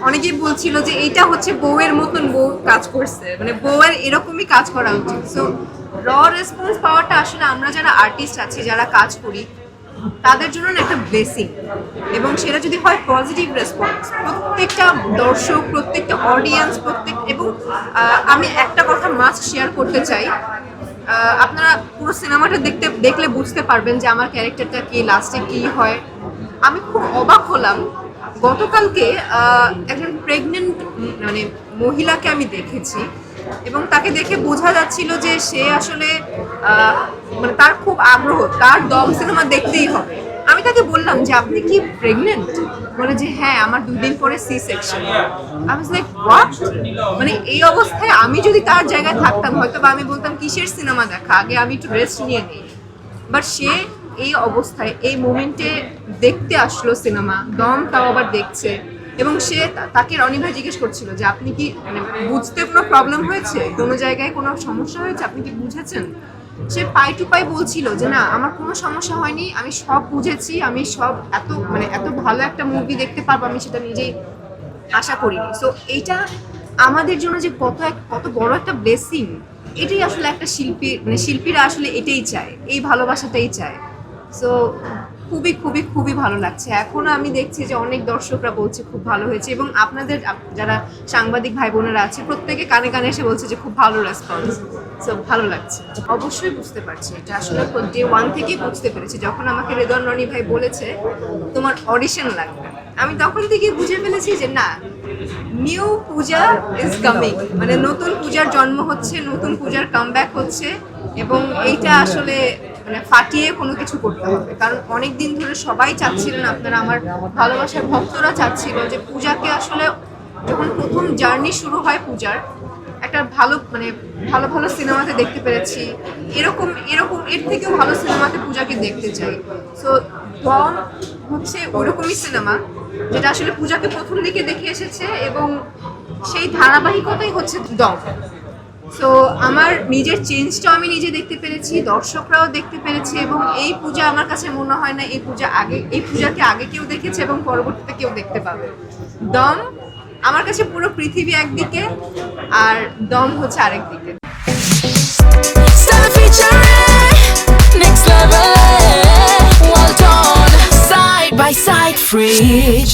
অনেকেই বলছিল যে এইটা হচ্ছে বউয়ের মতন বউ কাজ করছে, মানে বউয়ের এরকমই কাজ করা উচিত। সো র রেসপন্স পাওয়াটা আসলে আমরা যারা আর্টিস্ট আছি, যারা কাজ করি, তাদের জন্য না একটা ব্লেসিং। এবং সেটা যদি হয় পজিটিভ রেসপন্স, প্রত্যেকটা দর্শক, প্রত্যেকটা অডিয়েন্স, এবং আমি একটা কথা মাস্ট শেয়ার করতে চাই। আপনারা পুরো সিনেমাটা দেখলে বুঝতে পারবেন যে আমার ক্যারেক্টারটা কি, লাস্টে কি হয়। আমি খুব অবাক হলাম, গতকালকে একজন প্রেগনেন্ট মানে মহিলাকে আমি দেখেছি, এবং তাকে দেখে বোঝা যাচ্ছিল যে সে আসলে মানে তার খুব আগ্রহ, তার দম সিনেমা দেখতেই হবে। আমি তাকে বললাম যে আপনি কি প্রেগনেন্ট? বলে যে হ্যাঁ, আমার 2 দিন পরে সি সেকশন। আমি লাইক হোয়াট? মানে এই অবস্থায় আমি যদি তার জায়গায় থাকতাম, হয়তো বা আমি বলতাম কিসের সিনেমা দেখা, আগে আমি একটু রেস্ট নিয়ে নিই। বাট সে এই অবস্থায়, এই মোমেন্টে দেখতে আসলো সিনেমা, দম তাও আবার দেখছে। এবং সে তাকে রনি ভাই জিজ্ঞেস করছিল যে আপনি কি মানে বুঝতে কোনো প্রবলেম হয়েছে, কোনো জায়গায় কোনো সমস্যা হয়েছে, আপনি কি বুঝেছেন? সে পাই টু পাই বলছিল যে না, আমার কোনো সমস্যা হয়নি, আমি সব বুঝেছি, আমি সব এত ভালো একটা মুভি দেখতে পারবো আমি সেটা নিজেই আশা করিনি। সো এইটা আমাদের জন্য যে কত বড় একটা ব্লেসিং, এটাই আসলে একটা শিল্পী, মানে শিল্পীরা আসলে এটাই চায়, এই ভালোবাসাটাই চায়। সো খুবই খুবই খুবই ভালো লাগছে। এখনো আমি দেখছি যে অনেক দর্শকরা বলছে খুব ভালো হয়েছে, এবং আপনাদের যারা সাংবাদিক ভাই বোনেরা আছে, প্রত্যেকে কানে কানে এসে বলছে যে খুব ভালো রেসপন্স। সো ভালো লাগছে। অবশ্যই বুঝতে পারছি, এটা আসলে ডে 1 থেকেই বুঝতে পেরেছি। যখন আমাকে রেদওয়ান রনি ভাই বলেছে তোমার অডিশন লাগবে, আমি তখন থেকে বুঝে ফেলেছি যে না, নিউ পূজা ইজ কামিং, মানে নতুন পূজার জন্ম হচ্ছে, নতুন পূজার কামব্যাক হচ্ছে। এবং এইটা আসলে মানে ফাটিয়ে কোনো কিছু করতে হবে, কারণ অনেক দিন ধরে সবাই চাচ্ছিলেন, আপনারা আমার ভালোবাসার ভক্তরা চাচ্ছিল যে পূজাকে আসলে যখন প্রথম জার্নি শুরু হয় পূজার, একটা ভালো মানে ভালো ভালো সিনেমাতে দেখতে পেরেছি, এরকম এরকম এর থেকেও ভালো সিনেমাতে পূজাকে দেখতে চাই। সো দম হচ্ছে ওরকমই সিনেমা যেটা আসলে পূজাকে প্রথম দিকে দেখে এসেছে, এবং সেই ধারাবাহিকতাই হচ্ছে দম। সো আমার নিজের চেঞ্জটাও আমি নিজে দেখতে পেরেছি, দর্শকরাও দেখতে পেরেছে, এবং এই পূজা আমার কাছে মনে হয় না এই পূজাকে আগে কেউ দেখেছে এবং পরবর্তীতে কেউ দেখতে পাবে। দম আমার কাছে পুরো পৃথিবী একদিকে, আর দম হচ্ছে আরেক দিকে। Next level, well done, side by side, fridge.